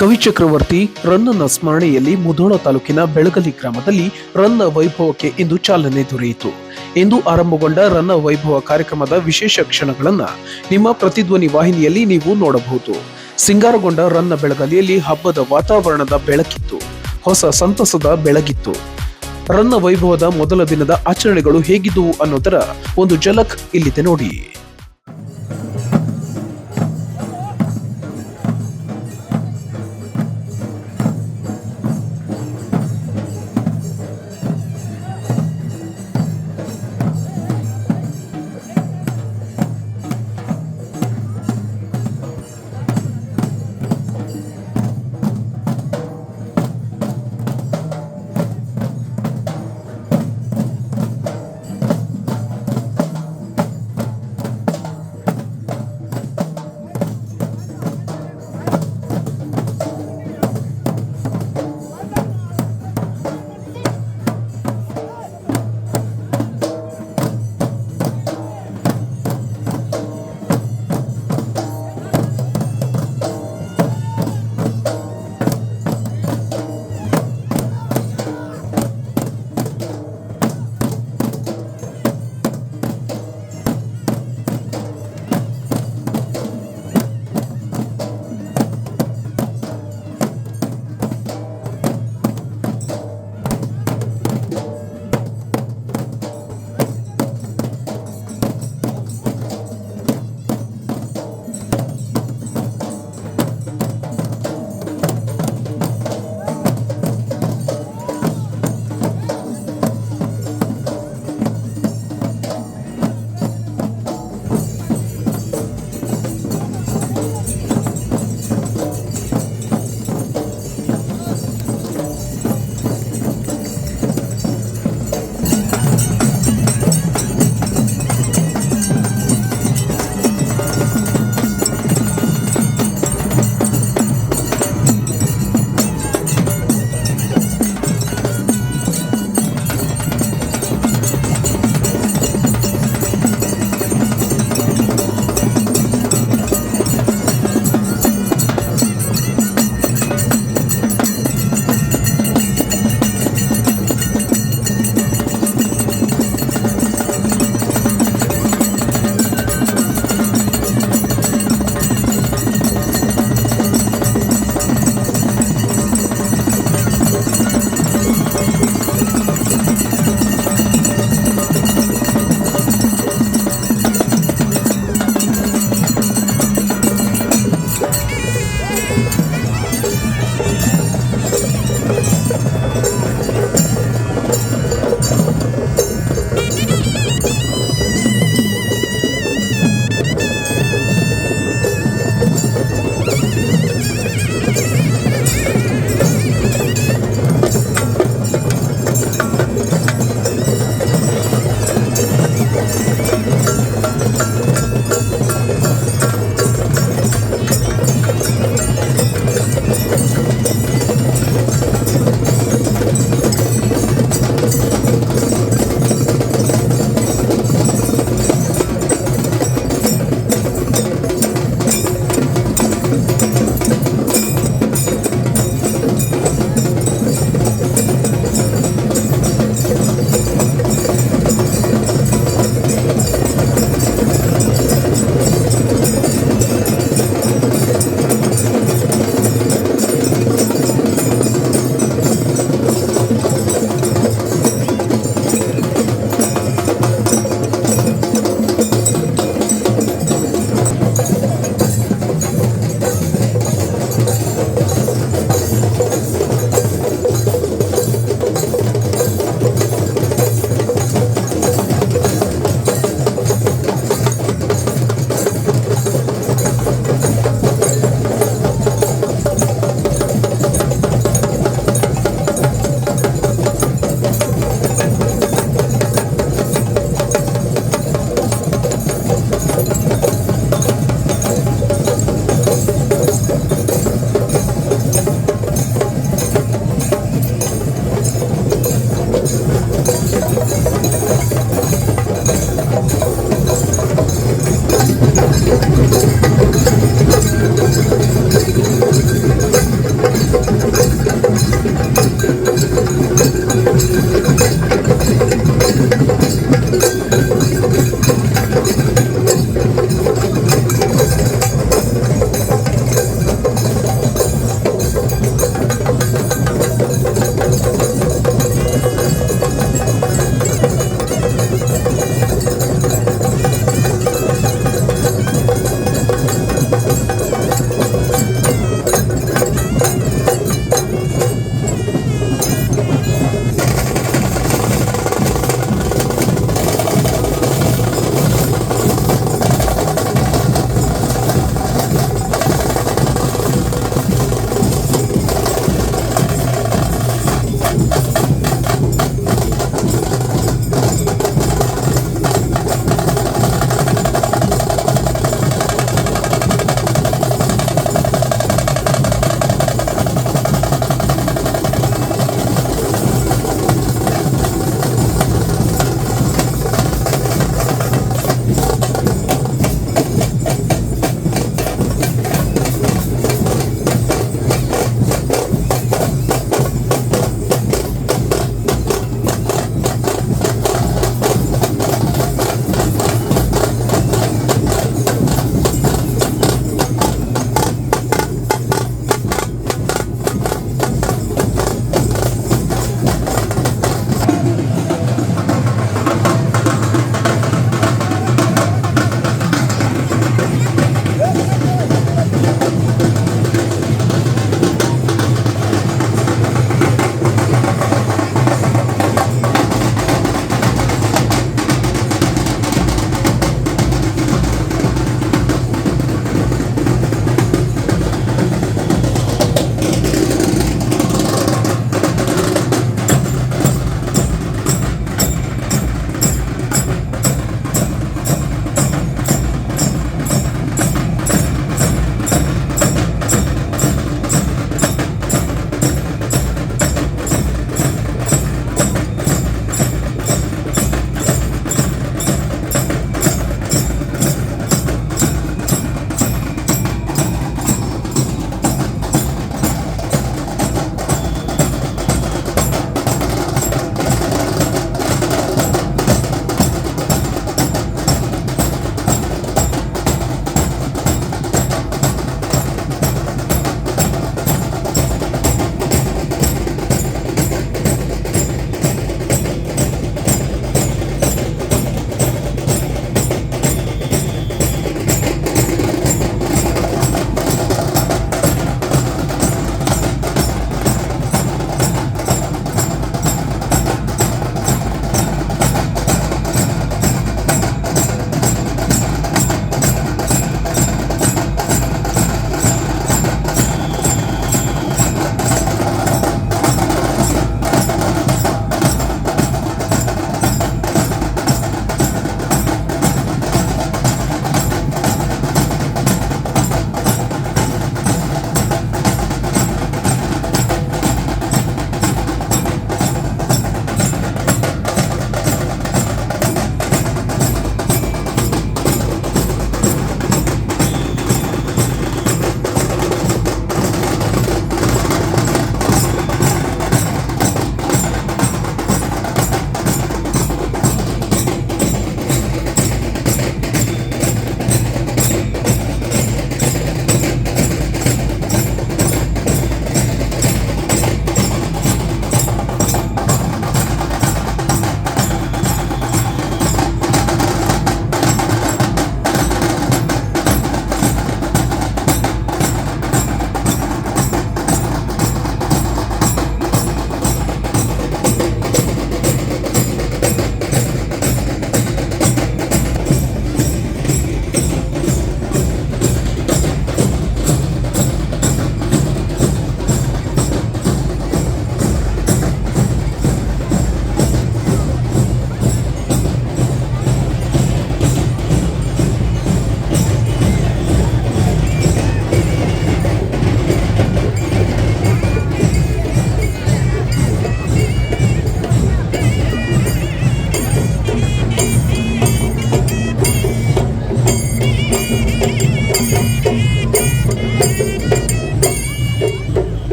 ಕವಿ ಚಕ್ರವರ್ತಿ ರನ್ನನ ಸ್ಮರಣೆಯಲ್ಲಿ ಮುಧೋಳ ತಾಲೂಕಿನ ಬೆಳಗಲಿ ಗ್ರಾಮದಲ್ಲಿ ರನ್ನ ವೈಭವಕ್ಕೆ ಇಂದು ಚಾಲನೆ ದೊರೆಯಿತು. ಇಂದು ಆರಂಭಗೊಂಡ ರನ್ನ ವೈಭವ ಕಾರ್ಯಕ್ರಮದ ವಿಶೇಷ ಕ್ಷಣಗಳನ್ನ ನಿಮ್ಮ ಪ್ರತಿಧ್ವನಿ ವಾಹಿನಿಯಲ್ಲಿ ನೀವು ನೋಡಬಹುದು. ಸಿಂಗಾರಗೊಂಡ ರನ್ನ ಬೆಳಗಲಿಯಲ್ಲಿ ಹಬ್ಬದ ವಾತಾವರಣದ ಬೆಳಕಿತ್ತು, ಹೊಸ ಸಂತಸದ ಬೆಳಗಿತ್ತು. ರನ್ನ ವೈಭವದ ಮೊದಲ ದಿನದ ಆಚರಣೆಗಳು ಹೇಗಿದ್ದವು ಅನ್ನೋದರ ಒಂದು ಝಲಕ್ ಇಲ್ಲಿದೆ ನೋಡಿ.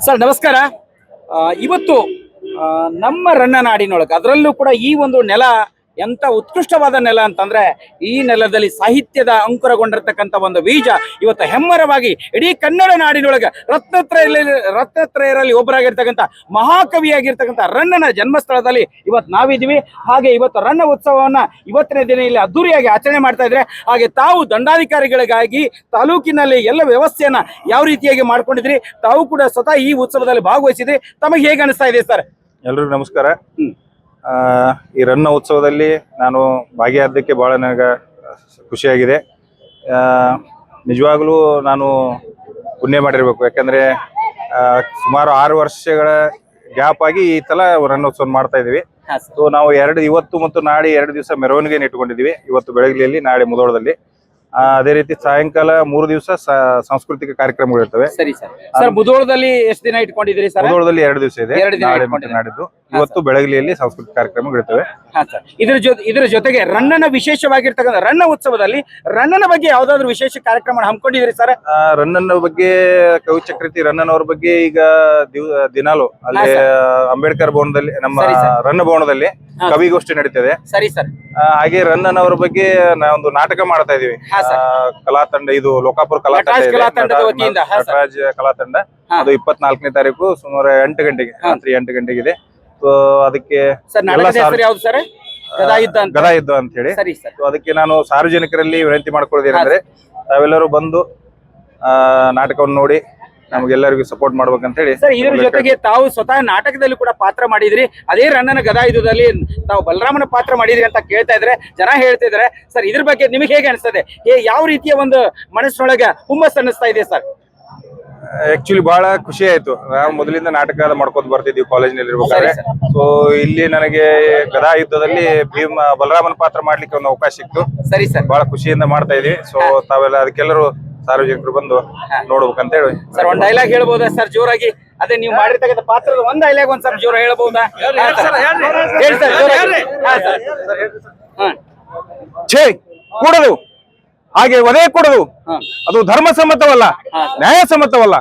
ಸರ್ ನಮಸ್ಕಾರ. ಇವತ್ತು ನಮ್ಮ ರನ್ನನಾಡಿನೊಳಗೆ ಅದರಲ್ಲೂ ಕೂಡ ಈ ಒಂದು ನೆಲ ಎಂತ ಉತ್ಕೃಷ್ಟವಾದ ನೆಲ ಅಂತಂದ್ರೆ ಈ ನೆಲದಲ್ಲಿ ಸಾಹಿತ್ಯದ ಅಂಕುರಗೊಂಡಿರ್ತಕ್ಕಂಥ ಒಂದು ಬೀಜ ಇವತ್ತು ಹೆಮ್ಮರವಾಗಿ ಇಡೀ ಕನ್ನಡ ನಾಡಿನೊಳಗೆ ರತ್ನತ್ರಯರಲ್ಲಿ ಒಬ್ಬರಾಗಿರ್ತಕ್ಕಂಥ ಮಹಾಕವಿಯಾಗಿರ್ತಕ್ಕಂಥ ರನ್ನನ ಜನ್ಮಸ್ಥಳದಲ್ಲಿ ಇವತ್ತು ನಾವಿದ್ದೀವಿ. ಹಾಗೆ ಇವತ್ತು ರನ್ನ ಉತ್ಸವವನ್ನ ಇವತ್ತಿನ ದಿನ ಇಲ್ಲಿ ಅದ್ದೂರಿಯಾಗಿ ಆಚರಣೆ ಮಾಡ್ತಾ ಇದ್ರೆ, ಹಾಗೆ ತಾವು ದಂಡಾಧಿಕಾರಿಗಳಿಗಾಗಿ ತಾಲೂಕಿನಲ್ಲಿ ಎಲ್ಲ ವ್ಯವಸ್ಥೆಯನ್ನ ಯಾವ ರೀತಿಯಾಗಿ ಮಾಡ್ಕೊಂಡಿದ್ರಿ, ತಾವು ಕೂಡ ಸ್ವತಃ ಈ ಉತ್ಸವದಲ್ಲಿ ಭಾಗವಹಿಸಿದ್ರಿ, ತಮಗೆ ಹೇಗೆ ಅನಿಸ್ತಾ ಇದೆ ಸರ್? ಎಲ್ರಿಗೂ ನಮಸ್ಕಾರ. ಈ ರನ್ನ ಉತ್ಸವದಲ್ಲಿ ನಾನು ಭಾಗಿಯಾದ್ದಕ್ಕೆ ಬಹಳ ನನಗೆ ಖುಷಿಯಾಗಿದೆ. ನಿಜವಾಗ್ಲೂ ನಾನು ಪುಣ್ಯ ಮಾಡಿರ್ಬೇಕು. ಯಾಕಂದ್ರೆ ಸುಮಾರು 6 ವರ್ಷಗಳ ಗ್ಯಾಪ್ ಆಗಿ ಈ ಸಲ ರನ್ನೋತ್ಸವ ಮಾಡ್ತಾ ಇದೀವಿ. ಸೊ ನಾವು ಇವತ್ತು ಮತ್ತು ನಾಳೆ 2 ದಿವಸ ಮೆರವಣಿಗೆ ಇಟ್ಕೊಂಡಿದೀವಿ. ಇವತ್ತು ಬೆಳಗ್ಲಿಯಲ್ಲಿ, ನಾಳೆ ಮುಧೋಳದಲ್ಲಿ. ಅದೇ ರೀತಿ ಸಾಯಂಕಾಲ 3 ದಿವಸ ಸಾಂಸ್ಕೃತಿಕ ಕಾರ್ಯಕ್ರಮಗಳು ಇರ್ತವೆ. ಸರಿ ಸರ್. ಸರ್ ಮುಧೋಳದಲ್ಲಿ ಎಷ್ಟು ದಿನ ಇಟ್ಕೊಂಡಿದ್ದೀರಿ ಸರ್? ಮುಧೋಳದಲ್ಲಿ 2 ದಿವಸ ಇದೆ, ನಾಳೆ ಮತ್ತು ನಾಡಿದ್ದು. ಇವತ್ತು ಬೆಳಗ್ಲಿಯಲ್ಲಿ ಸಾಂಸ್ಕೃತಿಕ ಕಾರ್ಯಕ್ರಮಗಳು ಇರ್ತವೆ. ಇದ್ರ ಜೊತೆಗೆ ರನ್ನನ ವಿಶೇಷವಾಗಿರ್ತಕ್ಕಂಥ ರನ್ನ ಉತ್ಸವದಲ್ಲಿ ರನ್ನನ ಬಗ್ಗೆ ಯಾವ್ದಾದ್ರು ವಿಶೇಷ ಕಾರ್ಯಕ್ರಮ ಹಮ್ಮಿಕೊಂಡಿದ್ರಿ ಸರ್? ರನ್ನನ ಬಗ್ಗೆ, ಕವಿ ಚಕ್ರವರ್ತಿ ರನ್ನನವ್ರ ಬಗ್ಗೆ ಈಗ ದಿನಾಲು ಅಲ್ಲಿ ಅಂಬೇಡ್ಕರ್ ಭವನದಲ್ಲಿ, ನಮ್ಮ ರನ್ನ ಭವನದಲ್ಲಿ ಕವಿಗೋಷ್ಠಿ ನಡೀತದೆ. ಸರಿ ಸರ್. ಹಾಗೆ ರನ್ನನವ್ರ ಬಗ್ಗೆ ಒಂದು ನಾಟಕ ಮಾಡ್ತಾ ಇದೀವಿ. ಕಲಾ ತಂಡ, ಇದು ಲೋಕಾಪುರ ಕಲಾ ನಟರಾಜ್ ಕಲಾ ತಂಡ. ಅದು 24ನೇ ತಾರೀಕು ಸುಮಾರು 8 ಗಂಟೆಗೆ, ರಾತ್ರಿ 8 ಗಂಟೆಗೆ ಇದೆ. ಸೊ ಅದಕ್ಕೆ ಗದಾ ಯುದ್ಧ ಅಂತ ಹೇಳಿ. ಅದಕ್ಕೆ ನಾನು ಸಾರ್ವಜನಿಕರಲ್ಲಿ ವಿನಂತಿ ಮಾಡ್ಕೊಳ್ಳೋದೇನಂದ್ರೆ, ತಾವೆಲ್ಲರೂ ಬಂದು ನಾಟಕವನ್ನು ನೋಡಿ ನಮಗೆಲ್ಲರಿಗೂ ಸಪೋರ್ಟ್ ಮಾಡ್ಬೇಕಂತ ಹೇಳಿ. ಸರ್, ಇದ್ರ ಜೊತೆಗೆ ತಾವು ಸ್ವತಃ ನಾಟಕದಲ್ಲಿ ಕೂಡ ಪಾತ್ರ ಮಾಡಿದ್ರಿ. ಅದೇ ರನ್ನನ ಗದಾಯುಧದಲ್ಲಿ ತಾವು ಬಲರಾಮನ ಪಾತ್ರ ಮಾಡಿದ್ರಿ ಅಂತ ಕೇಳ್ತಾ ಇದ್ರೆ ಜನ ಹೇಳ್ತಿದ್ರೆ. ಸರ್, ಇದ್ರ ಬಗ್ಗೆ ನಿಮಗೆ ಹೇಗೆ ಅನಿಸ್ತದೆ? ಯಾವ ರೀತಿಯ ಒಂದು ಮನಸ್ಸಿನೊಳಗೆ ಹುಮ್ಮಸ್ ಅನ್ನಿಸ್ತಾ ಇದೆ ಸರ್? ಆಕ್ಚುಲಿ ಬಹಳ ಖುಷಿ ಆಯ್ತು. ನಾವು ಮೊದಲಿಂದ ನಾಟಕ ಮಾಡ್ಕೋತ ಬರ್ತಿದ್ವಿ ಕಾಲೇಜಿನಲ್ಲಿ ಇರ್ಬೇಕಾದ್ರೆ. ಸೊ ಇಲ್ಲಿ ನನಗೆ ಗದಾ ಯುದ್ಧದಲ್ಲಿ ಬಲರಾಮನ ಪಾತ್ರ ಮಾಡ್ಲಿಕ್ಕೆ ಒಂದು ಅವಕಾಶ ಸಿಕ್ತು. ಸರಿ ಸರ್. ಬಹಳ ಖುಷಿಯಿಂದ ಮಾಡ್ತಾ ಇದೀವಿ. ಸೊ ತಾವೆಲ್ಲ ಅದಕ್ಕೆಲ್ಲರೂ ಸಾರ್ವಜನಿಕರು ಬಂದು ನೋಡ್ಬೇಕಂತ ಹೇಳಿ. ಸರ್, ಒಂದ್ ಡೈಲಾಗ್ ಹೇಳ್ಬೋದಾ ಸರ್ ಜೋರಾಗಿ? ಅದೇ ನೀವು ಮಾಡಿರ್ತಕ್ಕಂಥ ಪಾತ್ರದ ಒಂದ್ ಡೈಲಾಗ್ ಒಂದ್ ಸರ್ ಜೋರ ಹೇಳ್ಬಹುದಾ? ಛೇ, ಕೂಡದು ಹಾಗೆ ಒದೇ ಕೊಡದು, ಅದು ಧರ್ಮ ಸಮ್ಮತವಲ್ಲ, ನ್ಯಾಯ ಸಮ್ಮತವಲ್ಲ.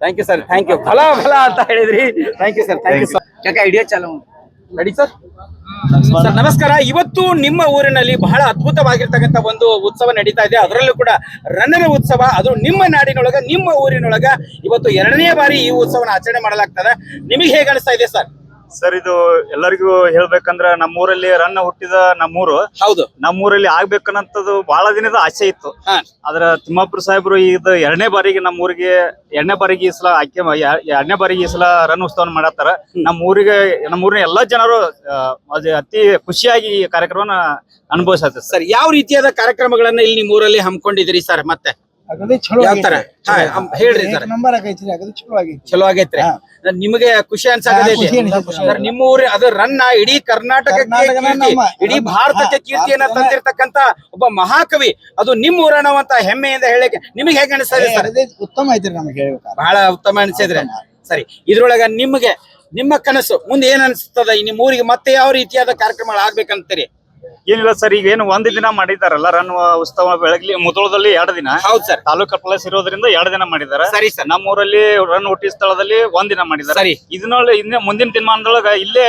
Thank you sir, thank you. ಫಲ ಫಲ ಅಂತ ಹೇಳಿದ್ರಿ. Thank you sir, thank you sir. Idea ಚಾಲು ರೆಡಿ ಸರ್. ಸರ್ ನಮಸ್ಕಾರ. ಇವತ್ತು ನಿಮ್ಮ ಊರಿನಲ್ಲಿ ಬಹಳ ಅದ್ಭುತವಾಗಿರ್ತಕ್ಕಂಥ ಒಂದು ಉತ್ಸವ ನಡೀತಾ ಇದೆ. ಅದರಲ್ಲೂ ಕೂಡ ರನ್ನನ ಉತ್ಸವ, ಅದು ನಿಮ್ಮ ನಾಡಿನೊಳಗ, ನಿಮ್ಮ ಊರಿನೊಳಗ ಇವತ್ತು 2ನೇ ಬಾರಿ ಈ ಉತ್ಸವನ ಆಚರಣೆ ಮಾಡಲಾಗ್ತದೆ. ನಿಮಗೆ ಹೇಗೆ ಅನಿಸ್ತಾ ಇದೆ ಸರ್? ಸರ್, ಇದು ಎಲ್ಲರಿಗೂ ಹೇಳ್ಬೇಕಂದ್ರ ನಮ್ಮೂರಲ್ಲಿ ರನ್ನ ಹುಟ್ಟಿದ ನಮ್ಮೂರು. ಹೌದು, ನಮ್ಮೂರಲ್ಲಿ ಆಗ್ಬೇಕನ್ನಂತದ್ದು ಬಹಳ ದಿನದ ಆಸೆ ಇತ್ತು. ಆದ್ರ ತಿಮ್ಮಾಪುರ ಸಾಹೇಬ್ರು ಇದು 2ನೇ ಬಾರಿಗೆ ನಮ್ಮೂರಿಗೆ 2ನೇ ಬಾರಿಗೆ ಈ ಸಲ ಆಯ್ಕೆ 2ನೇ ಬಾರಿಗೆ ಈ ಸಲ ರನ್ ಉತ್ಸವ ಮಾಡತ್ತಾರ. ನಮ್ಮೂರಿನ ಎಲ್ಲಾ ಜನರು ಅತಿ ಖುಷಿಯಾಗಿ ಈ ಕಾರ್ಯಕ್ರಮನ ಅನುಭವಿಸತ್ತೆ. ಸರ್, ಯಾವ ರೀತಿಯಾದ ಕಾರ್ಯಕ್ರಮಗಳನ್ನ ಇಲ್ಲಿ ನಿಮ್ಮ ಊರಲ್ಲಿ ಹಮ್ಮಿಕೊಂಡಿದ್ರಿ ಸರ್? ಮತ್ತೆ ಹೇಳ್ರಿ ಸರ್. ಚಲೋ ಆಗೈತ್ರಿ. ನಿಮಗೆ ಖುಷಿ ಅನ್ಸಾಕತೈತಿ ಸರ್? ನಿಮ್ಮ ಊರಿ ಅದು ರನ್ನ ಇಡೀ ಕರ್ನಾಟಕಕ್ಕೆ ಕೀರ್ತಿ, ಇಡೀ ಭಾರತಕ್ಕೆ ಕೀರ್ತಿಯನ್ನ ತಂದಿರ್ತಕ್ಕಂತ ಒಬ್ಬ ಮಹಾಕವಿ, ಅದು ನಿಮ್ಮ ಊರನವಂತ ಹೆಮ್ಮೆಯಿಂದ ಹೇಳಕ್ಕೆ ನಿಮಗೆ ಹೇಗೆ ಅನಿಸ್ತದೆ ಸರ್? ಉತ್ತಮ ಐತ್ರಿ, ನಮಗೆ ಬಹಳ ಉತ್ತಮ ಅನಿಸಿದ್ರೆ. ಸರಿ, ಇದ್ರೊಳಗ ನಿಮ್ಮ ಕನಸು ಮುಂದೆ ಏನ್ ಅನ್ಸ್ತದ? ನಿಮ್ಮ ಊರಿಗೆ ಮತ್ತೆ ಯಾವ ರೀತಿಯಾದ ಕಾರ್ಯಕ್ರಮಗಳು ಆಗ್ಬೇಕಂತೀರಿ? ಏನಿಲ್ಲ ಸರ್, ಈಗ ಏನು 1 ದಿನ ಮಾಡಿದಾರಲ್ಲ ರನ್ ಉತ್ಸವ, ಬೆಳಗ್ಲಿ ಮುಧೋಳದಲ್ಲಿ 2 ದಿನ. ಹೌದು ಸರ್. ತಾಲೂಕು ಪ್ಲೇಸ್ ಇರೋದ್ರಿಂದ 2 ದಿನ ಮಾಡಿದಾರೆ. ಸರಿ ಸರ್. ನಮ್ಮೂರಲ್ಲಿ ರನ್ ಹುಟ್ಟಿದ ಸ್ಥಳದಲ್ಲಿ 1 ದಿನ ಮಾಡಿದಾರೆ. ಸರಿ. ಇದನ್ನ ಮುಂದಿನ ದಿನಮಾನದೊಳಗ ಇಲ್ಲೇ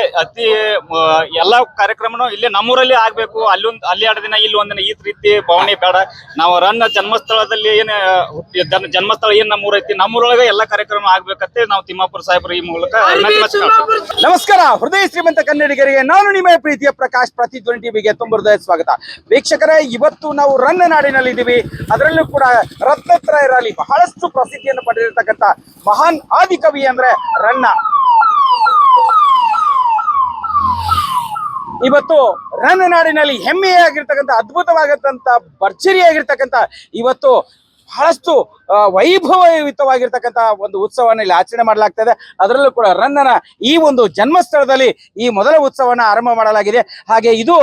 ಎಲ್ಲಾ ಕಾರ್ಯಕ್ರಮನು ಇಲ್ಲೇ ನಮ್ಮೂರಲ್ಲಿ ಆಗ್ಬೇಕು. ಅಲ್ಲಿ 2 ದಿನ, ಇಲ್ಲಿ 1 ದಿನ, ಈ ರೀತಿ ಭಾವನೆ ಬೇಡ. ನಾವು ರನ್ ಜನ್ಮಸ್ಥಳದಲ್ಲಿ ಜನ್ಮಸ್ಥಳ ಏನ್ ನಮ್ಮೂರ ಐತಿ, ನಮ್ಮೂರೊಳಗ ಎಲ್ಲಾ ಕಾರ್ಯಕ್ರಮ ಆಗ್ಬೇಕಂತ ನಾವು ತಿಮ್ಮಾಪುರ ಸಾಹೇಬ್ರ ಈ ಮೂಲಕ. ನಮಸ್ಕಾರ. ಹೃದಯ ಶ್ರೀಮಂತ ಕನ್ನಡಿಗರಿಗೆ ನಾನು ನಿಮ್ಮ ಪ್ರೀತಿಯ ಪ್ರಕಾಶ್, ಪ್ರತಿಧ್ವನಿ ಟಿವಿಗೆ ಹೃದಯ ಸ್ವಾಗತ. ವೀಕ್ಷಕರೇ, ಇವತ್ತು ನಾವು ರನ್ನ ನಾಡಿನಲ್ಲಿ ಇದ್ದೀವಿ. ಅದರಲ್ಲೂ ಕೂಡ ರತ್ನತ್ರಯರಲ್ಲಿ ಬಹಳಷ್ಟು ಪ್ರಸಿದ್ಧಿಯನ್ನು ಪಡೆದಿರ್ತಕ್ಕಂಥ ಮಹಾನ್ ಆದಿಕವಿ ಅಂದ್ರೆ ರನ್ನ. ಇವತ್ತು ರನ್ನ ನಾಡಿನಲ್ಲಿ ಹೆಮ್ಮೆಯಾಗಿರ್ತಕ್ಕಂಥ, ಅದ್ಭುತವಾಗಿರ್ತಕ್ಕಂಥ, ಭರ್ಜರಿಯಾಗಿರ್ತಕ್ಕಂಥ ಇವತ್ತು ಬಹಳಷ್ಟು ವೈಭವಯುತವಾಗಿರ್ತಕ್ಕಂಥ ಒಂದು ಉತ್ಸವವನ್ನು ಇಲ್ಲಿ ಆಚರಣೆ ಮಾಡಲಾಗ್ತದೆ. ಅದರಲ್ಲೂ ಕೂಡ ರನ್ನನ ಈ ಒಂದು ಜನ್ಮಸ್ಥಳದಲ್ಲಿ ಈ ಮೊದಲ ಉತ್ಸವನ ಆರಂಭ ಮಾಡಲಾಗಿದೆ. ಹಾಗೆ ಇದು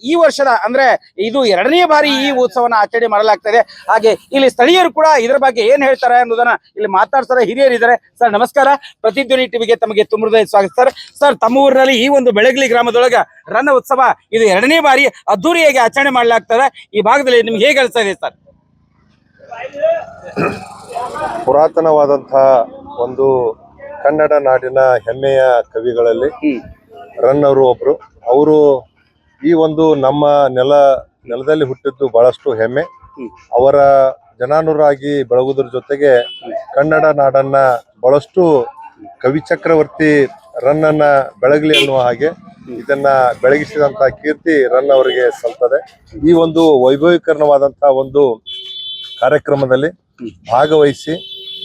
ಈ ವರ್ಷದ ಅಂದ್ರೆ ಇದು 2ನೇ ಬಾರಿ ಈ ಉತ್ಸವನ ಆಚರಣೆ ಮಾಡಲಾಗ್ತದೆ. ಹಾಗೆ ಇಲ್ಲಿ ಸ್ಥಳೀಯರು ಕೂಡ ಇದರ ಬಗ್ಗೆ ಏನ್ ಹೇಳ್ತಾರೆ ಅನ್ನೋದನ್ನ ಇಲ್ಲಿ ಮಾತಾಡ್ತಾರೆ, ಹಿರಿಯರಿದ್ದಾರೆ. ಸರ್ ನಮಸ್ಕಾರ, ಪ್ರತಿಧ್ವನಿ ಟಿವಿಗೆ ತಮಗೆ ತುಂಬ ಹೃದಯ ಸ್ವಾಗತ ಸರ್. ಸರ್, ತಮ್ಮ ಊರಿನಲ್ಲಿ ಈ ಒಂದು ಬೆಳಗ್ಲಿ ಗ್ರಾಮದೊಳಗ ರನ್ನ ಉತ್ಸವ ಇದು 2ನೇ ಬಾರಿ ಅದ್ದೂರಿಯಾಗಿ ಆಚರಣೆ ಮಾಡಲಾಗ್ತದೆ. ಈ ಭಾಗದಲ್ಲಿ ನಿಮ್ಗೆ ಹೇಗೆ ಅನಿಸ್ತಾ ಇದೆ ಸರ್? ಪುರಾತನವಾದಂತಹ ಒಂದು ಕನ್ನಡ ನಾಡಿನ ಹೆಮ್ಮೆಯ ಕವಿಗಳಲ್ಲಿ ರನ್ ಅವರು ಒಬ್ರು. ಅವರು ಈ ಒಂದು ನಮ್ಮ ನೆಲದಲ್ಲಿ ಹುಟ್ಟಿದ್ದು ಬಹಳಷ್ಟು ಹೆಮ್ಮೆ. ಅವರ ಜನಾನುರಾಗಿ ಬೆಳಗುವುದ್ರ ಜೊತೆಗೆ ಕನ್ನಡ ನಾಡನ್ನ ಬಹಳಷ್ಟು ಕವಿ ಚಕ್ರವರ್ತಿ ರನ್ನನ್ನ ಬೆಳಗಲಿ ಅನ್ನುವ ಹಾಗೆ ಇದನ್ನ ಬೆಳಗಿಸಿದಂತ ಕೀರ್ತಿ ರನ್ ಅವರಿಗೆ ಸಲ್ತದೆ. ಈ ಒಂದು ವೈಭವೀಕರಣವಾದಂತಹ ಒಂದು ಕಾರ್ಯಕ್ರಮದಲ್ಲಿ ಭಾಗವಹಿಸಿ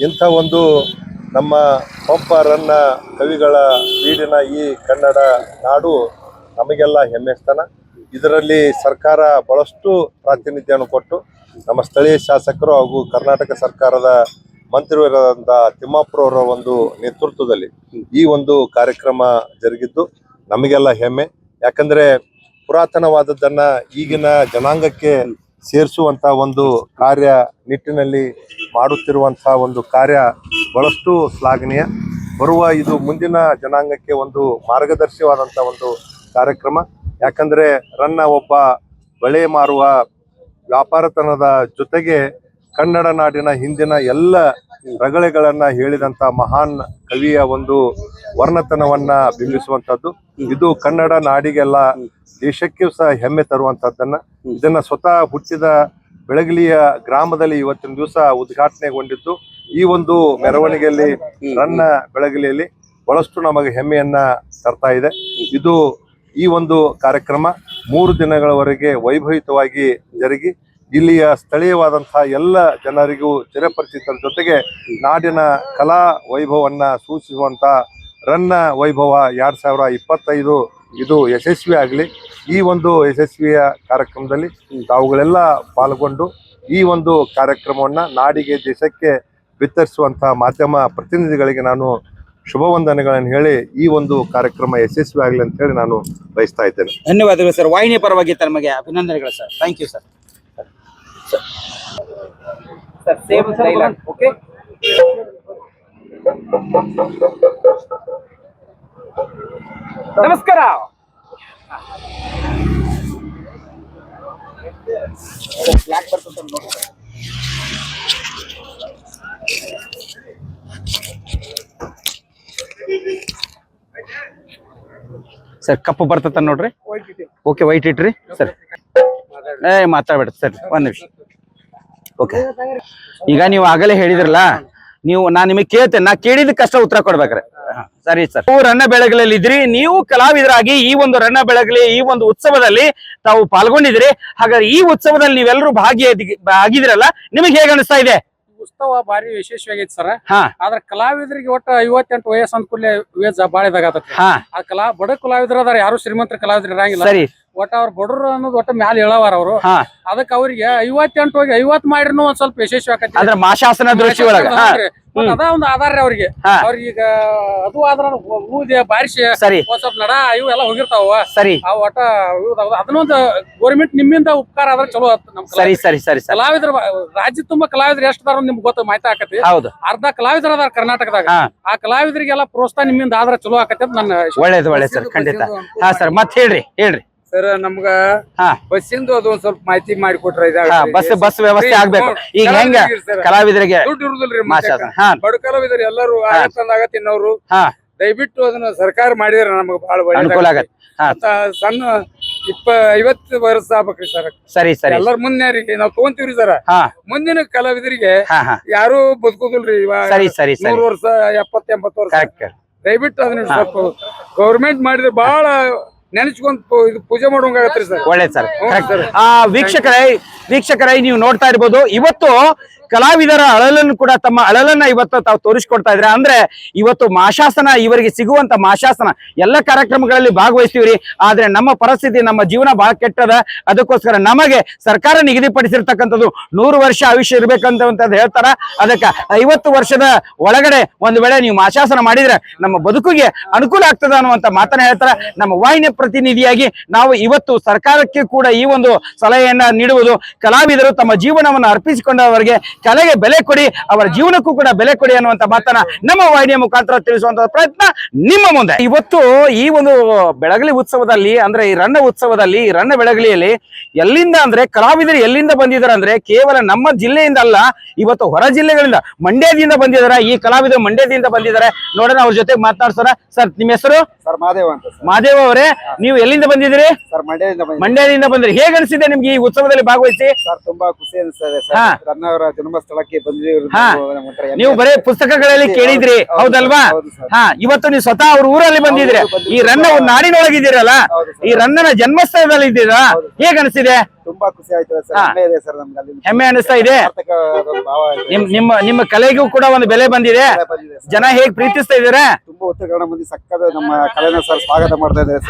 ಇಂಥ ಒಂದು ನಮ್ಮ ಪಂಪ ರನ್ನ ಕವಿಗಳ ಬೀಡಿನ ಈ ಕನ್ನಡ ನಾಡು ನಮಗೆಲ್ಲ ಹೆಮ್ಮೆ ಸ್ಥಾನ. ಇದರಲ್ಲಿ ಸರ್ಕಾರ ಬಹಳಷ್ಟು ಪ್ರಾತಿನಿಧ್ಯವನ್ನು ಕೊಟ್ಟು ನಮ್ಮ ಸ್ಥಳೀಯ ಶಾಸಕರು ಹಾಗೂ ಕರ್ನಾಟಕ ಸರ್ಕಾರದ ಮಂತ್ರಿವರಾದಂಥ ತಿಮ್ಮಾಪುರವರ ಒಂದು ನೇತೃತ್ವದಲ್ಲಿ ಈ ಒಂದು ಕಾರ್ಯಕ್ರಮ ಜರುಗಿದ್ದು ನಮಗೆಲ್ಲ ಹೆಮ್ಮೆ. ಯಾಕಂದ್ರೆ ಪುರಾತನವಾದದ್ದನ್ನ ಈಗಿನ ಜನಾಂಗಕ್ಕೆ ಸೇರಿಸುವಂತ ಒಂದು ಕಾರ್ಯ ನಿಟ್ಟಿನಲ್ಲಿ ಮಾಡುತ್ತಿರುವಂತಹ ಒಂದು ಕಾರ್ಯ ಬಹಳಷ್ಟು ಶ್ಲಾಘನೀಯ. ಇದು ಮುಂದಿನ ಜನಾಂಗಕ್ಕೆ ಒಂದು ಮಾರ್ಗದರ್ಶಿಯಾದಂಥ ಒಂದು ಕಾರ್ಯಕ್ರಮ. ಯಾಕಂದ್ರೆ ರನ್ನ ಒಬ್ಬ ಬೆಳೆ ಮಾರುವ ವ್ಯಾಪಾರತನದ ಜೊತೆಗೆ ಕನ್ನಡ ನಾಡಿನ ಹಿಂದಿನ ಎಲ್ಲ ರಗಳೆಗಳನ್ನ ಹೇಳಿದಂತ ಮಹಾನ್ ಕವಿಯ ಒಂದು ವರ್ಣತನವನ್ನ ಬಿಂಬಿಸುವಂತದ್ದು. ಇದು ಕನ್ನಡ ನಾಡಿಗೆಲ್ಲ ದೇಶಕ್ಕೆ ಸಹ ಹೆಮ್ಮೆ ತರುವಂತದ್ದನ್ನ ಇದನ್ನ ಸ್ವತಃ ಹುಟ್ಟಿದ ಬೆಳಗಲಿಯ ಗ್ರಾಮದಲ್ಲಿ ಇವತ್ತಿನ ದಿವಸ ಉದ್ಘಾಟನೆಗೊಂಡಿದ್ದು. ಈ ಒಂದು ಮೆರವಣಿಗೆಯಲ್ಲಿ ರನ್ನ ಬೆಳಗಲಿಯಲ್ಲಿ ಬಹಳಷ್ಟು ನಮಗೆ ಹೆಮ್ಮೆಯನ್ನ ತರ್ತಾ ಇದೆ. ಇದು ಈ ಒಂದು ಕಾರ್ಯಕ್ರಮ 3 ದಿನಗಳವರೆಗೆ ವೈಭವಿತವಾಗಿ ಜರುಗಿ ಇಲ್ಲಿಯ ಸ್ಥಳೀಯವಾದಂತಹ ಎಲ್ಲ ಜನರಿಗೂ ಚಿರಪರಿಚಿತರ ಜೊತೆಗೆ ನಾಡಿನ ಕಲಾ ವೈಭವನ್ನ ಸೂಚಿಸುವಂತ ರನ್ನ ವೈಭವ 2025 ಇದು ಯಶಸ್ವಿ ಆಗಲಿ. ಈ ಒಂದು ಯಶಸ್ವಿಯ ಕಾರ್ಯಕ್ರಮದಲ್ಲಿ ತಾವುಗಳೆಲ್ಲ ಪಾಲ್ಗೊಂಡು ಈ ಒಂದು ಕಾರ್ಯಕ್ರಮವನ್ನ ನಾಡಿಗೆ ದೇಶಕ್ಕೆ ಬಿತ್ತರಿಸುವಂತಹ ಮಾಧ್ಯಮ ಪ್ರತಿನಿಧಿಗಳಿಗೆ ನಾನು ಶುಭ ವಂದನೆಗಳನ್ನು ಹೇಳಿ ಈ ಒಂದು ಕಾರ್ಯಕ್ರಮ ಯಶಸ್ವಿ ಆಗಲಿ ಅಂತ ಹೇಳಿ ನಾನು ಬಯಸ್ತಾ ಇದ್ದೇನೆ. ಧನ್ಯವಾದಗಳು ಸರ್. ವಾಹಿನಿ ಪರವಾಗಿ ತಮಗೆ ಅಭಿನಂದನೆಗಳು sir. Thank you sir. Sir same dialogue. Okay, ನಮಸ್ಕಾರ. ಬ್ಲಾಕ್ ಬರ್ತದೆ ನೋಡಿ ಸರ್. ಕಪ್ಪು ಬರ್ತದ ನೋಡ್ರಿ. ಓಕೆ, ವೈಟ್ ಇಟ್ರಿ ಸರ್. ಮಾತಾಡ್ಬೇಡ್ರಿ ಸರ್, ಒಂದ್ ನಿಮಿಷ. ಓಕೆ, ಈಗ ನೀವು ಆಗಲೇ ಹೇಳಿದ್ರಲ್ಲ, ನಾನು ನಿಮಗೆ ಕೇಳ್ತೇನೆ, ನಾ ಕೇಳಿದಕ್ಕಷ್ಟ ಉತ್ತರ ಕೊಡ್ಬೇಕ್ರಿ. ಸರಿ ಸರ್. ನೀವು ರನ್ನ ಬೆಳಗಲಲ್ಲಿ ಇದ್ರಿ, ನೀವು ಕಲಾವಿದರಾಗಿ ಈ ಒಂದು ರನ್ನ ಬೆಳಗಲಿ ಈ ಒಂದು ಉತ್ಸವದಲ್ಲಿ ತಾವು ಪಾಲ್ಗೊಂಡಿದ್ರಿ. ಹಾಗಾದ್ರೆ ಈ ಉತ್ಸವದಲ್ಲಿ ನೀವೆಲ್ಲರೂ ಆಗಿದ್ರಲ್ಲ, ನಿಮಗೆ ಹೇಗೆ ಅನಿಸ್ತಾ ಇದೆ? ಉತ್ಸವ ಭಾರಿ ಯಶಸ್ವಿಯಾಗೈತಿ ಸರ್. ಆದ್ರ ಕಲಾವಿದರಿಗೆ ಒಟ್ಟ 58 ವಯಸ್ಸು ಅಂದ್ಕೂಡ್ಲೆ ವೇಜ್ ಬಾಳ ಇದಾಗತ್ತೈತಿ. ಆ ಬಡ ಕಲಾವಿದ್ರ ಅದಾರ, ಯಾರು ಶ್ರೀಮಂತರ ಕಲಾವಿದ್ರ ಇರಂಗಿಲ್ಲ. ಒಟ್ಟ ಅವ್ರ ಬಡವ್ರು ಅನ್ನೋದು ಒಟ್ಟ ಮ್ಯಾಲ ಹೇಳವಾರ ಅವರು. ಅದಕ್ಕೆ ಅವ್ರಿಗೆ 58 ಹೋಗಿ 50 ಮಾಡಿರ್ನು ಒಂದ್ ಸ್ವಲ್ಪ ಯಶಸ್ವಿ ಆಕತಿ. ಅಂದ್ರೆ ಮಾಶಾಸನ ದೃಷ್ಟಿ ಒಳಗ ಅದ ಒಂದು ಆಧಾರ ಅವ್ರಿಗೆ. ಅವ್ರಿಗೆ ಅದು ಆದ್ರ ಊದಿ ಬಾರಿಸಿ ಒಂದ್ ಸ್ವಲ್ಪ ನಡ ಇವು ಎಲ್ಲ ಹೋಗಿರ್ತಾವ. ಸರಿ, ಒಟ್ಟ ಅದನ್ನೊಂದು ಗೋರ್ಮೆಂಟ್ ನಿಮ್ಮಿಂದ ಉಪಕಾರ ಆದ್ರೆ ಚಲೋ ನಮ್ ಕಲಾವಿದ್ರ. ರಾಜ್ಯ ತುಂಬಾ ಕಲಾವಿದ್ರು ಎಷ್ಟು ಅದಾರ ನಿಮ್ಗೆ ಗೊತ್ತ ಮಾಹಿತಿ ಆಕತಿ. ಅರ್ಧ ಕಲಾವಿದ್ರ ಅದಾರ ಕರ್ನಾಟಕದಾಗ. ಆ ಕಲಾವಿದರಿಗೆಲ್ಲ ಪ್ರೋತ್ಸಾಹ ನಿಮ್ಮಿಂದ ಆದ್ರ ಚಲೋ ಆಕತಿ ಅಂತ ನನ್ನ. ಒಳ್ಳೇದು ಸರ್, ಖಂಡಿತ. ಸರ್ ಮತ್ತೆ ಹೇಳ್ರಿ ಸರ್. ನಮ್ಗ ಬಸ್ಸಿಂದು ಅದು ಒಂದ್ ಸ್ವಲ್ಪ ಮಾಹಿತಿ ಮಾಡಿಕೊಟ್ರ. ಬಸ್ ವ್ಯವಸ್ಥೆ ಆಗ್ಬೇಕು. ಈಗ ಹೆಂಗ ಕಲಾವಿದರಿಗೆ ದುಡ್ಡು ಇರುದಿಲ್ರಿ, ಬಡ ಕಲಾವಿದರು ಎಲ್ಲರೂ ಆಗತ್ತಂದಾಗ ತಿನ್ನೋರು. ದಯವಿಟ್ಟು ಅದನ್ನ ಸರ್ಕಾರ ಮಾಡಿದ್ರೆ ನಮ್ಗೆ ಬಹಳ ಅನುಕೂಲ ಆಗತ್ತೆ. ಸಣ್ಣ 50 ವರ್ಷ ಆಗ್ಬೇಕ್ರಿ ಸರ್. ಸರಿ ಸರಿ. ಎಲ್ಲರ ಮುಂದೆ ನಾವ್ ತಗೊಂತೀವ್ರಿ ಸರ್. ಮುಂದಿನ ಕಲಾವಿದರಿಗೆ ಯಾರು ಬದುಕೋದಿಲ್ರಿ. 100 ವರ್ಷ 70-80 ವರ್ಷ. ದಯವಿಟ್ಟು ಅದನ್ನ ಸ್ವಲ್ಪ ಗೌರ್ಮೆಂಟ್ ಮಾಡಿದ್ರೆ ಬಹಳ ನೆನೆಸ್ಕೊಂಡ್ ಇದು ಪೂಜೆ ಮಾಡುವಂಗಾಗತ್ರಿ ಸರ್. ಒಳ್ಳೇದ್ ಸರ್. ವೀಕ್ಷಕರೇ ನೀವು ನೋಡ್ತಾ ಇರ್ಬೋದು, ಇವತ್ತು ಕಲಾವಿದರ ಅಳಲನ್ನು ಕೂಡ ತಮ್ಮ ಅಳಲನ್ನ ಇವತ್ತು ತಾವು ತೋರಿಸ್ಕೊಡ್ತಾ ಇದ್ರೆ. ಅಂದ್ರೆ ಇವತ್ತು ಮಾಶಾಸನ, ಇವರಿಗೆ ಸಿಗುವಂತ ಮಾಶಾಸನ ಎಲ್ಲ ಕಾರ್ಯಕ್ರಮಗಳಲ್ಲಿ ಭಾಗವಹಿಸ್ತೀವ್ರಿ. ಆದ್ರೆ ನಮ್ಮ ಪರಿಸ್ಥಿತಿ, ನಮ್ಮ ಜೀವನ ಬಹಳ ಕೆಟ್ಟದ. ಅದಕ್ಕೋಸ್ಕರ ನಮಗೆ ಸರ್ಕಾರ ನಿಗದಿಪಡಿಸಿರ್ತಕ್ಕಂಥದ್ದು 100 ವರ್ಷ ಆಯುಷ್ಯ ಇರ್ಬೇಕಂತ ಹೇಳ್ತಾರ. ಅದಕ್ಕೆ 50 ವರ್ಷದ ಒಳಗಡೆ ಒಂದು ವೇಳೆ ನೀವು ಮಾಶಾಸನ ಮಾಡಿದ್ರೆ ನಮ್ಮ ಬದುಕಿಗೆ ಅನುಕೂಲ ಆಗ್ತದ ಅನ್ನುವಂತ ಮಾತನ್ನ ಹೇಳ್ತಾರ. ನಮ್ಮ ವಾಹಿನಿ ಪ್ರತಿನಿಧಿಯಾಗಿ ನಾವು ಇವತ್ತು ಸರ್ಕಾರಕ್ಕೆ ಕೂಡ ಈ ಒಂದು ಸಲಹೆಯನ್ನ ನೀಡುವುದು, ಕಲಾವಿದರು ತಮ್ಮ ಜೀವನವನ್ನು ಅರ್ಪಿಸಿಕೊಂಡವರಿಗೆ ಕಲೆಗೆ ಬೆಲೆ ಕೊಡಿ, ಅವರ ಜೀವನಕ್ಕೂ ಕೂಡ ಬೆಲೆ ಕೊಡಿ ಅನ್ನುವಂತ ಮಾತನ್ನ ನಮ್ಮ ವಾಹಿನಿಯ ಮುಖಾಂತರ ತಿಳಿಸುವಂತ ಪ್ರಯತ್ನ ನಿಮ್ಮ ಮುಂದೆ. ಇವತ್ತು ಈ ಒಂದು ಬೆಳಗಲಿ ಉತ್ಸವದಲ್ಲಿ ಅಂದ್ರೆ ಈ ರನ್ನ ಉತ್ಸವದಲ್ಲಿ, ಈ ರನ್ನ ಬೆಳಗಲಿಯಲ್ಲಿ ಎಲ್ಲಿಂದ ಅಂದ್ರೆ ಕಲಾವಿದರು ಎಲ್ಲಿಂದ ಬಂದಿದ್ದಾರೆ ಅಂದ್ರೆ ಕೇವಲ ನಮ್ಮ ಜಿಲ್ಲೆಯಿಂದ ಅಲ್ಲ, ಇವತ್ತು ಹೊರ ಜಿಲ್ಲೆಗಳಿಂದ ಮಂಡ್ಯದಿಂದ ಬಂದಿದ್ದಾರೆ. ಈ ಕಲಾವಿದರು ಮಂಡ್ಯದಿಂದ ಬಂದಿದ್ದಾರೆ. ನೋಡೋಣ ಅವ್ರ ಜೊತೆ ಮಾತನಾಡ್ಸೋಣ. ಸರ್, ನಿಮ್ಮ ಹೆಸರು? ಸರ್ ಮಾದೇವ ಅಂತ. ಮಾದೇವ ಅವರೇ, ನೀವು ಎಲ್ಲಿಂದ ಬಂದಿದ್ದೀರಿ? ಸರ್ ಮಂಡ್ಯದಿಂದ ಬಂದ್ರಿ. ಹೇಗೆ ಅನಿಸಿದೆ ನಿಮ್ಗೆ ಈ ಉತ್ಸವದಲ್ಲಿ ಭಾಗವಹಿಸಿ? ಸರ್ ತುಂಬಾ ಖುಷಿ ಅನಿಸ್ತದೆ ಸರ್. ರನ್ನವರ ಜನ್ಮಸ್ಥಳಕ್ಕೆ ಬಂದಿರೋದು. ನೀವು ಬರೀ ಪುಸ್ತಕಗಳಲ್ಲಿ ಕೇಳಿದ್ರಿ, ಹೌದಲ್ವಾ? ಇವತ್ತು ನೀವು ಸ್ವತಃ ಅವ್ರ ಊರಲ್ಲಿ ಬಂದಿದ್ರಿ. ಈ ರನ್ನ ನಾಡಿನೊಳಗಿದ್ದೀರಲ್ಲ, ಈ ರನ್ನನ ಜನ್ಮಸ್ಥಳದಲ್ಲಿ ಇದ್ದೀರಾ, ಹೇಗೆ ಅನಿಸಿದೆ? ತುಂಬಾ ಖುಷಿ ಆಯ್ತು ಸರ್. ಹೆಮ್ಮೆ ಇದೆ ಸರ್ ನಮ್ಗೆ. ಅಲ್ಲಿ ಹೆಮ್ಮೆ ಅನಿಸ್ತಾ ಇದೆ. ಭಾವ ಇದೆ. ನಿಮ್ಮ ಕಲೆಗೂ ಕೂಡ ಒಂದು ಬೆಲೆ ಬಂದಿದೆ. ಜನ ಹೇಗ್ ಪ್ರೀತಿಸ್ತಾ ಇದಾರೆ? ತುಂಬಾ ಉತ್ತರ ಕನ್ನಡ ಮಂದಿ ಸಕ್ಕದ ನಮ್ಮ ಕಲೆನ ಸರ್ ಸ್ವಾಗತ ಮಾಡ್ತಾ ಇದ್ದಾರೆ.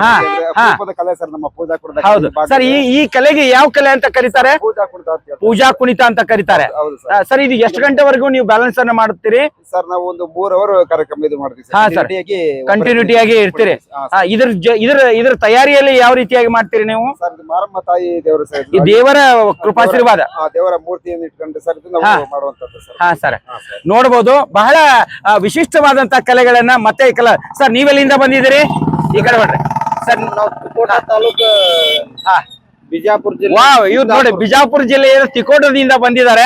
ಅಪರೂಪದ ಕಲೆ ಸರ್, ನಮ್ಮ ಪೂಜಾ ಕುಣಿತ. ಹೌದು ಸರ್. ಈ ಕಲೆಗೆ ಯಾವ ಕಲೆ ಅಂತ ಕರೀತಾರೆ? ಪೂಜಾ ಕುಣಿತ ಅಂತ ಹೇಳ್ತಾರೆ. ಪೂಜಾ ಕುಣಿತ ಅಂತ ಕರೀತಾರೆ. ಹೌದು ಸರ್. ಸರ್, ಇದು ಎಷ್ಟು ಗಂಟೆವರೆಗೂ ನೀವು ಬ್ಯಾಲೆನ್ಸ್ ಅನ್ನ ಮಾಡುತ್ತೀರಿ? ಸರ್ ನಾವು ಒಂದು 3 ಅವರ್ ಕಾರ್ಯಕ್ರಮ ಇದು ಮಾಡ್ತೀವಿ ಹಾ ಸರ್, ಕಂಟಿನ್ಯೂಟಿ ಆಗಿ ಇರ್ತೀರಿ. ಇದ್ರ ತಯಾರಿಯಲ್ಲಿ ಯಾವ ರೀತಿಯಾಗಿ ಮಾಡ್ತೀರಿ ನೀವು? ಸರ್ ಮಾರಮ್ಮ ತಾಯಿ ದೇವರು ಸರ್, ಈ ದೇವರ ಕೃಪಾಶೀರ್ವಾದ, ದೇವರ ಮೂರ್ತಿಯನ್ನು ಇಟ್ಕೊಂಡು ಸರ್ ನಾವು ಮಾಡುವಂತದ್ದು ಸರ್. ಹಾ ಸರ್, ನೋಡ್ಬೋದು ಬಹಳ ವಿಶಿಷ್ಟವಾದಂತ ಕಲೆಗಳನ್ನ ಮತ್ತೆ ಸರ್, ನೀವೆಲ್ಲಿಂದ ಬಂದಿದ್ದೀರಿ? ಈ ಕಡೆ ಬರ್ರಿ ಸರ್. ನಾವು ತಿಕೋಟ ತಾಲೂಕು ಬಿಜಾಪುರ ಜಿಲ್ಲೆ. ವಾವ್, ಇವ್ರು ನೋಡಿ ಬಿಜಾಪುರ ಜಿಲ್ಲೆಯ ತಿಕೋಟದಿಂದ ಬಂದಿದ್ದಾರೆ.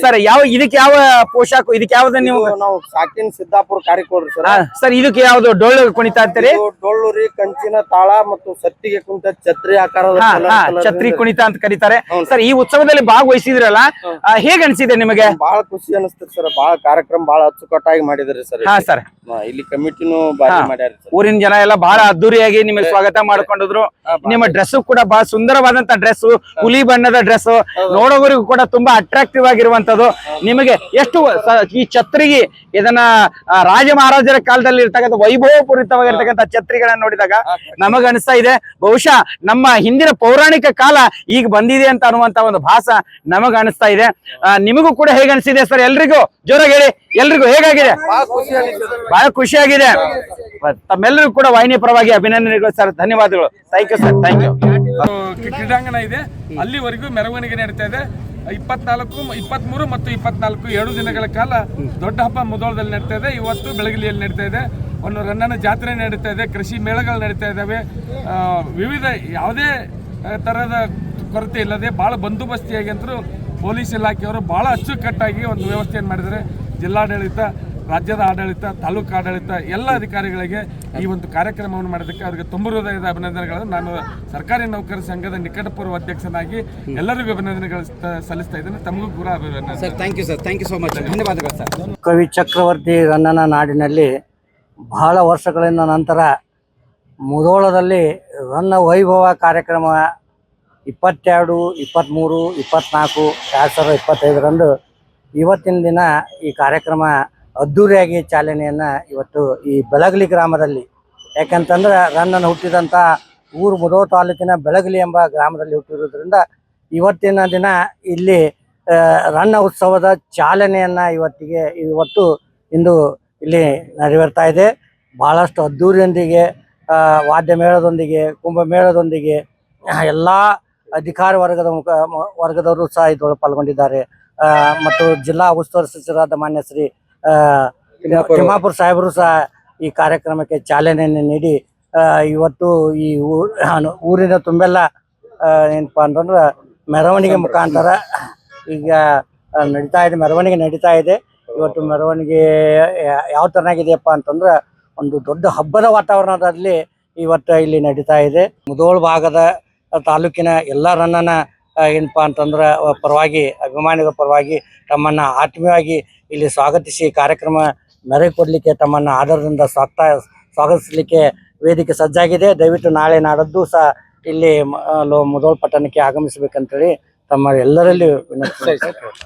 ಸರ್, ಇದಕ್ಕೆ ಯಾವ ಪೋಷಾಕು, ಇದಕ್ಕೆ ಯಾವ್ದು ನೀವು? ನಾವು ಸಾಕಿನ ಸಿದ್ದಾಪುರ ಕಾರಿಕೋಡ್ರಿ ಸರ್. ಸರ್, ಇದಕ್ಕೆ ಯಾವ್ದು ಡೊಳ್ಳು ಕುಣಿತ ಅಂತೀರಿ? ಡೊಳ್ಳುರಿ, ಕಂಚಿನ ತಾಳ ಮತ್ತು ಸತ್ತಿಗೆ ಕುಂತ ಛತ್ರಿ ಆಕಾರದ ಛತ್ರಿ ಕುಣಿತ ಅಂತ ಕರೀತಾರೆ. ಸರ್, ಈ ಉತ್ಸವದಲ್ಲಿ ಭಾಗವಹಿಸಿದ್ರಲ್ಲ, ಹೇಗ್ ಅನ್ಸಿದೆ ನಿಮಗೆ? ಬಹಳ ಖುಷಿ ಅನಿಸ್ತದೆ ಸರ್. ಬಹಳ ಕಾರ್ಯಕ್ರಮ ಬಹಳ ಅಚ್ಚುಕಟ್ಟಾಗಿ ಮಾಡಿದ್ರಿ ಸರ್. ಹಾ ಸರ್, ಇಲ್ಲಿ ಕಮಿಟಿನೂ ಬಾರಿ ಮಾಡ್ಯಾರ. ಊರಿನ ಜನ ಎಲ್ಲ ಬಹಳ ಅದ್ದೂರಿಯಾಗಿ ನಿಮಗೆ ಸ್ವಾಗತ ಮಾಡ್ಕೊಂಡಿದ್ರು. ನಿಮ್ಮ ಡ್ರೆಸ್ ಕೂಡ ಬಹಳ ಸುಂದರವಾದಂತ ಡ್ರೆಸ್, ಹುಲಿ ಬಣ್ಣದ ಡ್ರೆಸ್, ನೋಡೋವರಿಗೂ ಕೂಡ ತುಂಬಾ ಅಟ್ರಾಕ್ಟಿವ್ ಆಗಿರುವಂತದ್ದು. ನಿಮಗೆ ಎಷ್ಟು ಈ ಛತ್ರಿಗೆ, ಇದನ್ನ ರಾಜ ಮಹಾರಾಜರ ಕಾಲದಲ್ಲಿ ಇರ್ತಕ್ಕಂಥ ವೈಭವಪೂರಿತವಾಗಿರ್ತಕ್ಕಂಥ ಛತ್ರಿಗಳನ್ನ ನೋಡಿದಾಗ ನಮಗ ಅನಿಸ್ತಾ ಇದೆ, ಬಹುಶಃ ನಮ್ಮ ಹಿಂದಿನ ಪೌರಾಣಿಕ ಕಾಲ ಈಗ ಬಂದಿದೆ ಅಂತ ಅನ್ನುವಂತ ಒಂದು ಭಾಸ ನಮಗ ಅನಿಸ್ತಾ ಇದೆ. ನಿಮಗೂ ಕೂಡ ಹೇಗೆ ಅನಿಸಿದೆ ಸರ್? ಎಲ್ರಿಗೂ ಜೋರಾಗಿ ಹೇಳಿ, ಎಲ್ರಿಗೂ ಹೇಗಾಗಿದೆ? ಬಹಳ ಖುಷಿಯಾಗಿದೆ. ತಮ್ಮೆಲ್ಲರಿಗೂ ಕೂಡ ವಾಹಿನಿ ಪರವಾಗಿ ಅಭಿನಂದನೆಗಳು ಸರ್. ಧನ್ಯವಾದಗಳು. Thank you sir, thank you. ಕ್ರೀಡಾಂಗಣ ಇದೆ, ಅಲ್ಲಿವರೆಗೂ ಮೆರವಣಿಗೆ ನಡೀತಾ ಇದೆ. 24, 23 ಮತ್ತು 24 2 ದಿನಗಳ ಕಾಲ ದೊಡ್ಡ ಹಬ್ಬ ಮುಧೋಳದಲ್ಲಿ ನಡೀತಾ ಇದೆ. ಇವತ್ತು ಬೆಳಗಲಿಯಲ್ಲಿ ನಡೀತಾ ಇದೆ. ಒಂದು ರನ್ನನ ಜಾತ್ರೆ ನಡೀತಾ ಇದೆ, ಕೃಷಿ ಮೇಳಗಳು ನಡೀತಾ ಇದ್ದಾವೆ. ವಿವಿಧ ಯಾವುದೇ ತರಹದ ಕೊರತೆ ಇಲ್ಲದೆ ಬಹಳ ಬಂದೋಬಸ್ತಿಯಾಗಿ ಅಂತೂ ಪೊಲೀಸ್ ಇಲಾಖೆಯವರು ಬಹಳ ಅಚ್ಚುಕಟ್ಟಾಗಿ ಒಂದು ವ್ಯವಸ್ಥೆಯನ್ನು ಮಾಡಿದ್ದಾರೆ. ಜಿಲ್ಲಾಡಳಿತ, ರಾಜ್ಯದ ಆಡಳಿತ, ತಾಲೂಕು ಆಡಳಿತ ಎಲ್ಲ ಅಧಿಕಾರಿಗಳಿಗೆ ಈ ಒಂದು ಕಾರ್ಯಕ್ರಮವನ್ನು ಮಾಡೋದಕ್ಕೆ ಅವರಿಗೆ ತುಂಬ ಹೃದಯದ ಅಭಿನಂದನೆಗಳನ್ನು ನಾನು ಸರ್ಕಾರಿ ನೌಕರರ ಸಂಘದ ನಿಕಟಪೂರ್ವ ಅಧ್ಯಕ್ಷನಾಗಿ ಎಲ್ಲರಿಗೂ ಅಭಿನಂದನೆಗಳು ಸಲ್ಲಿಸ್ತಾ ಇದ್ದೇನೆ. ತಮಗೂ ಕೂಡ ಅಭಿನಂದನೆ sir. Thank you sir, thank you so much. ಧನ್ಯವಾದಗಳು ಸರ್. ಕವಿ ಚಕ್ರವರ್ತಿ ರನ್ನನ ನಾಡಿನಲ್ಲಿ ಬಹಳ ವರ್ಷಗಳಿಂದ ನಂತರ ಮುಧೋಳದಲ್ಲಿ ರನ್ನ ವೈಭವ ಕಾರ್ಯಕ್ರಮ 22, 23, 24, 2025ರಂದು ಇವತ್ತಿನ ದಿನ ಈ ಕಾರ್ಯಕ್ರಮ ಅದ್ಧೂರಿಯಾಗಿ ಚಾಲನೆಯನ್ನು ಇವತ್ತು ಈ ಬೆಳಗಲಿ ಗ್ರಾಮದಲ್ಲಿ, ಯಾಕಂತಂದ್ರೆ ರನ್ನನ ಹುಟ್ಟಿದಂಥ ಊರು ಮುಧೋಳ ತಾಲೂಕಿನ ಬೆಳಗಲಿ ಎಂಬ ಗ್ರಾಮದಲ್ಲಿ ಹುಟ್ಟಿರೋದ್ರಿಂದ ಇವತ್ತಿನ ದಿನ ಇಲ್ಲಿ ರನ್ನ ಉತ್ಸವದ ಚಾಲನೆಯನ್ನು ಇಂದು ಇಲ್ಲಿ ನೆರವೇರ್ತಾ ಇದೆ. ಭಾಳಷ್ಟು ಅದ್ಧೂರಿಯೊಂದಿಗೆ, ವಾದ್ಯ ಮೇಳದೊಂದಿಗೆ, ಕುಂಭಮೇಳದೊಂದಿಗೆ ಎಲ್ಲ ಅಧಿಕಾರಿ ವರ್ಗದವರು ಸಹ ಇದರೊಳಗೆ ಪಾಲ್ಗೊಂಡಿದ್ದಾರೆ. ಮತ್ತು ಜಿಲ್ಲಾ ಉಸ್ತುವಾರಿ ಸಚಿವರಾದ ಮಾನ್ಯ ಶ್ರೀ ತಿಮ್ಮಾಪುರ ಸಾಹೇಬರು ಸಹ ಈ ಕಾರ್ಯಕ್ರಮಕ್ಕೆ ಚಾಲನೆಯನ್ನು ನೀಡಿ ಇವತ್ತು ಈ ಊರಿನ ತುಂಬೆಲ್ಲ ಏನಪ್ಪಾ ಅಂತಂದ್ರೆ ಮೆರವಣಿಗೆ ಮುಖಾಂತರ ಈಗ ಮೆರವಣಿಗೆ ನಡೀತಾ ಇದೆ. ಇವತ್ತು ಮೆರವಣಿಗೆ ಯಾವ ಥರನಾಗಿದೆಯಪ್ಪ ಅಂತಂದ್ರೆ ಒಂದು ದೊಡ್ಡ ಹಬ್ಬದ ವಾತಾವರಣದಲ್ಲಿ ಇವತ್ತು ಇಲ್ಲಿ ನಡೀತಾ ಇದೆ. ಮುಧೋಳ ಭಾಗದ ತಾಲೂಕಿನ ಎಲ್ಲ ರನ್ನನ ಏನಪ್ಪಾ ಅಂತಂದ್ರೆ ಪರವಾಗಿ, ಅಭಿಮಾನಿಗಳ ಪರವಾಗಿ ತಮ್ಮನ್ನ ಆತ್ಮೀಯವಾಗಿ ಇಲ್ಲಿ ಸ್ವಾಗತಿಸಿ ಕಾರ್ಯಕ್ರಮ ಮೆರಗು ಕೊಡಲಿಕ್ಕೆ, ತಮ್ಮನ್ನ ಆಧಾರದಿಂದ ಸ್ವಾಗತಿಸಲಿಕ್ಕೆ ವೇದಿಕೆ ಸಜ್ಜಾಗಿದೆ. ದಯವಿಟ್ಟು ನಾಳೆ ನಾಡದ್ದು ಸಹ ಇಲ್ಲಿ ಮುಧೋಳ ಪಟ್ಟಣಕ್ಕೆ ಆಗಮಿಸಬೇಕಂತೇಳಿ ತಮ್ಮ ಎಲ್ಲರಲ್ಲಿ ವಿನಂತಿ.